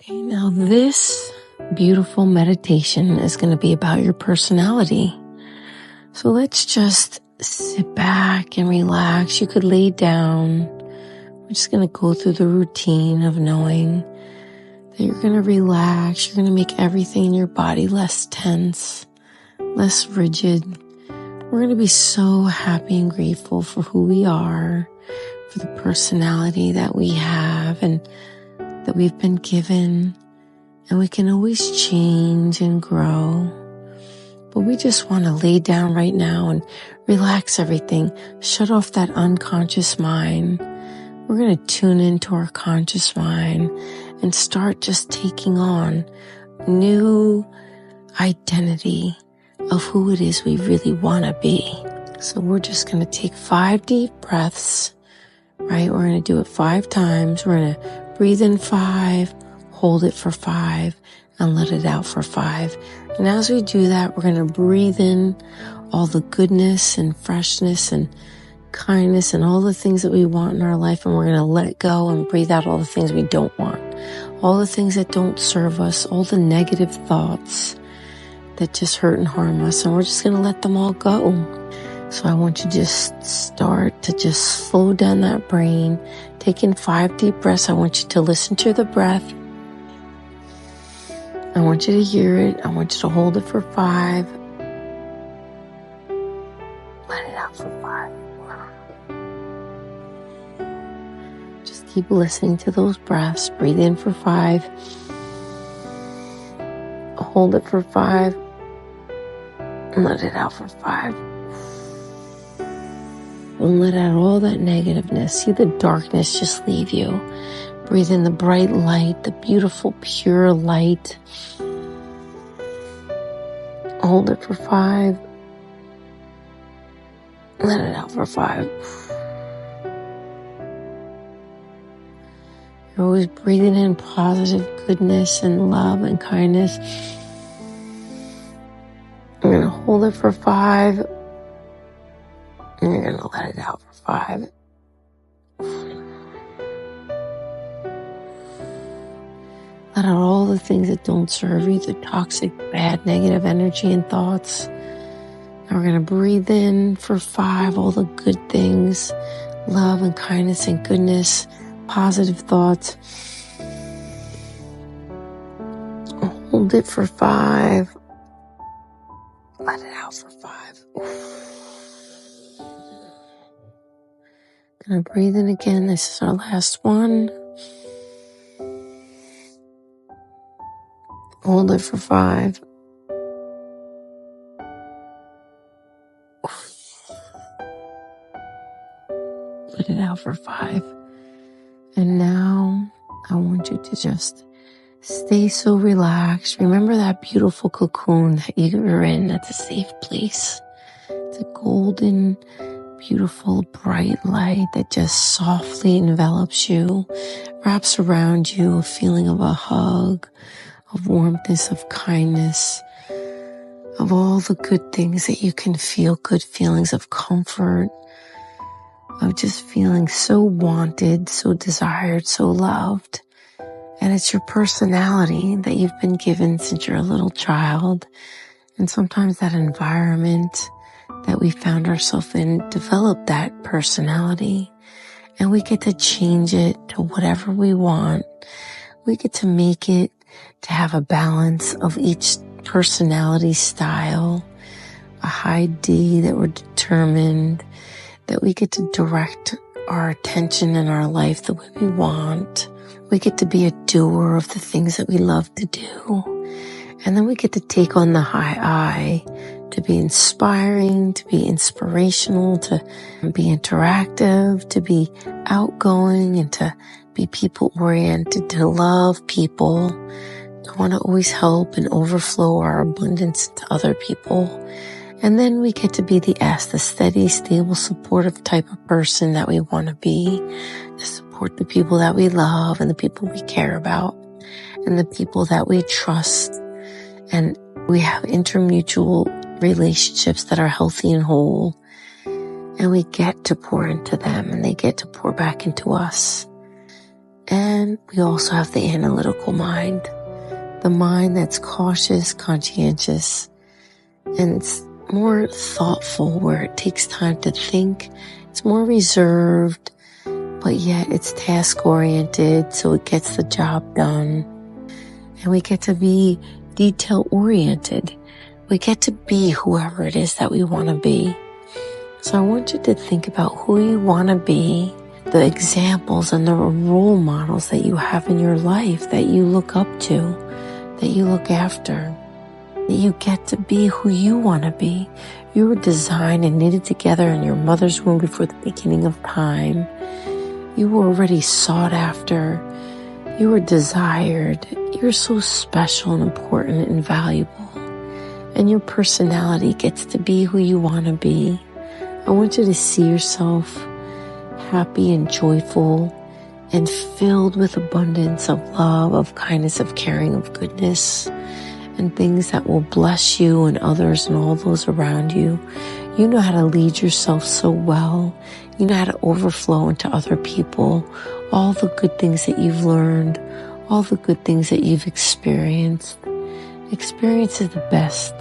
Okay, now this beautiful meditation is going to be about your personality. So let's just sit back and relax. You could lay down. We're just going to go through the routine of knowing that you're going to relax. You're going to make everything in your body less tense, less rigid. We're going to be so happy and grateful for who we are, for the personality that we have and that we've been given. And we can always change and grow. But we just want to lay down right now and relax everything. Shut off that unconscious mind. We're going to tune into our conscious mind and start just taking on new identity of who it is we really want to be. So we're just going to take 5 deep breaths, right? We're going to do it 5 times. We're going to breathe in 5, hold it for 5, and let it out for 5. And as we do that, we're going to breathe in all the goodness and freshness and kindness and all the things that we want in our life. And we're going to let go and breathe out all the things we don't want. All the things that don't serve us, all the negative thoughts that just hurt and harm us. And we're just going to let them all go. So I want you to just start to just slow down that brain. Take in 5 deep breaths. I want you to listen to the breath. I want you to hear it. I want you to hold it for 5. Let it out for 5. Just keep listening to those breaths. Breathe in for 5. Hold it for 5. And let it out for 5. And let out all that negativeness. See the darkness just leave you. Breathe in the bright light, the beautiful, pure light. Hold it for 5. Let it out for 5. You're always breathing in positive goodness and love and kindness. You're going to hold it for 5. And you're going to let it out for 5. Let out all the things that don't serve you, the toxic, bad, negative energy and thoughts. Now we're going to breathe in for 5, all the good things, love and kindness and goodness, positive thoughts. Hold it for 5. Let it out for 5. Gonna breathe in again. This is our last one. Hold it for 5. Let it out for 5. And now I want you to just stay so relaxed. Remember that beautiful cocoon that you were in. That's a safe place. It's a golden, beautiful, bright light that just softly envelops you, wraps around you, a feeling of a hug, of warmth, of kindness, of all the good things that you can feel, good feelings of comfort, of just feeling so wanted, so desired, so loved. And it's your personality that you've been given since you're a little child. And sometimes that environment that we found ourselves in developed that personality. And we get to change it to whatever we want. We get to make it to have a balance of each personality style, a high D that we're determined, that we get to direct our attention in our life the way we want. We get to be a doer of the things that we love to do. And then we get to take on the high I, to be inspiring, to be inspirational, to be interactive, to be outgoing, and to be people-oriented, to love people, to want to always help and overflow our abundance to other people. And then we get to be the S, the steady, stable, supportive type of person that we want to be, to support the people that we love and the people we care about and the people that we trust. And we have intermutual relationships that are healthy and whole. And we get to pour into them and they get to pour back into us. And we also have the analytical mind, the mind that's cautious, conscientious, and it's more thoughtful, where it takes time to think. It's more reserved, but yet it's task-oriented, so it gets the job done. And we get to be detail-oriented. We get to be whoever it is that we want to be. So I want you to think about who you want to be, the examples and the role models that you have in your life, that you look up to, that you look after, that you get to be who you want to be. You were designed and knitted together in your mother's womb before the beginning of time. You were already sought after. You were desired. You're so special and important and valuable. And your personality gets to be who you want to be. I want you to see yourself happy and joyful and filled with abundance of love, of kindness, of caring, of goodness, and things that will bless you and others and all those around you. You know how to lead yourself so well. You know how to overflow into other people. All the good things that you've learned, all the good things that you've experienced. Experience is the best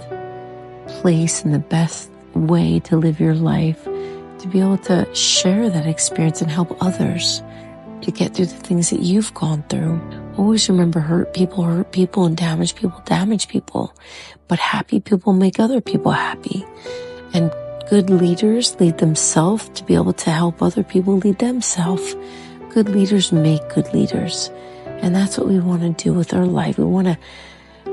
place and the best way to live your life, to be able to share that experience and help others to get through the things that you've gone through. Always remember, hurt people, and damage people. But happy people make other people happy. And good leaders lead themselves to be able to help other people lead themselves. Good leaders make good leaders. And that's what we want to do with our life. We want to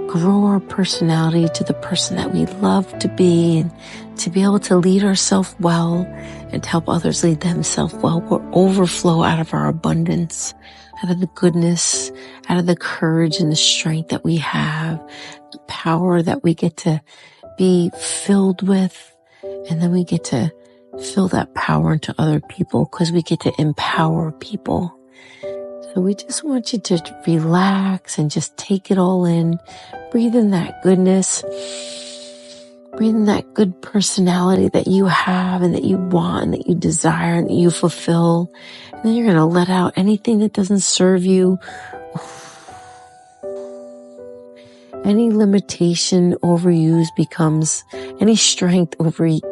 grow our personality to the person that we love to be, and to be able to lead ourselves well and to help others lead themselves well. We'll overflow out of our abundance, out of the goodness, out of the courage and the strength that we have, the power that we get to be filled with. And then we get to fill that power into other people, because we get to empower people. So we just want you to relax and just take it all in. Breathe in that goodness. Breathe in that good personality that you have and that you want and that you desire and that you fulfill. And then you're going to let out anything that doesn't serve you. Any limitation overused becomes, any strength overused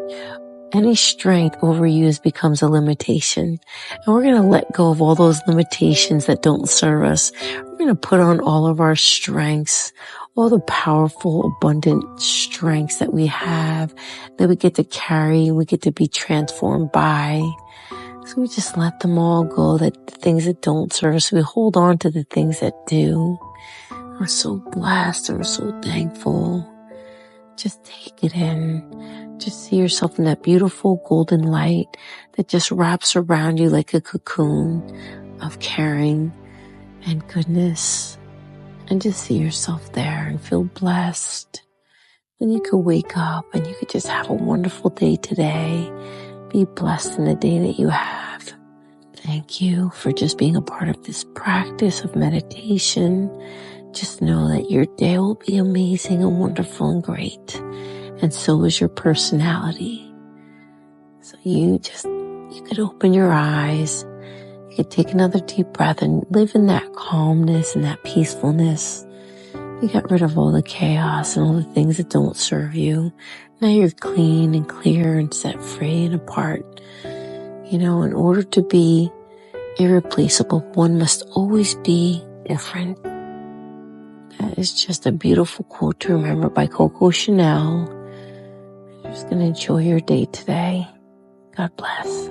becomes a limitation. And we're going to let go of all those limitations that don't serve us. We're going to put on all of our strengths, all the powerful, abundant strengths that we have, that we get to carry, we get to be transformed by. So we just let them all go, that the things that don't serve us, we hold on to the things that do. We're so blessed and we're so thankful. Just take it in. Just see yourself in that beautiful golden light that just wraps around you like a cocoon of caring and goodness. And just see yourself there and feel blessed. Then you could wake up and you could just have a wonderful day today. Be blessed in the day that you have. Thank you for just being a part of this practice of meditation. Just know that your day will be amazing and wonderful and great. And so is your personality. So you could open your eyes. You could take another deep breath and live in that calmness and that peacefulness. You got rid of all the chaos and all the things that don't serve you. Now you're clean and clear and set free and apart. In order to be irreplaceable, one must always be different. That is just a beautiful quote to remember by Coco Chanel. You're just going to enjoy your day today. God bless.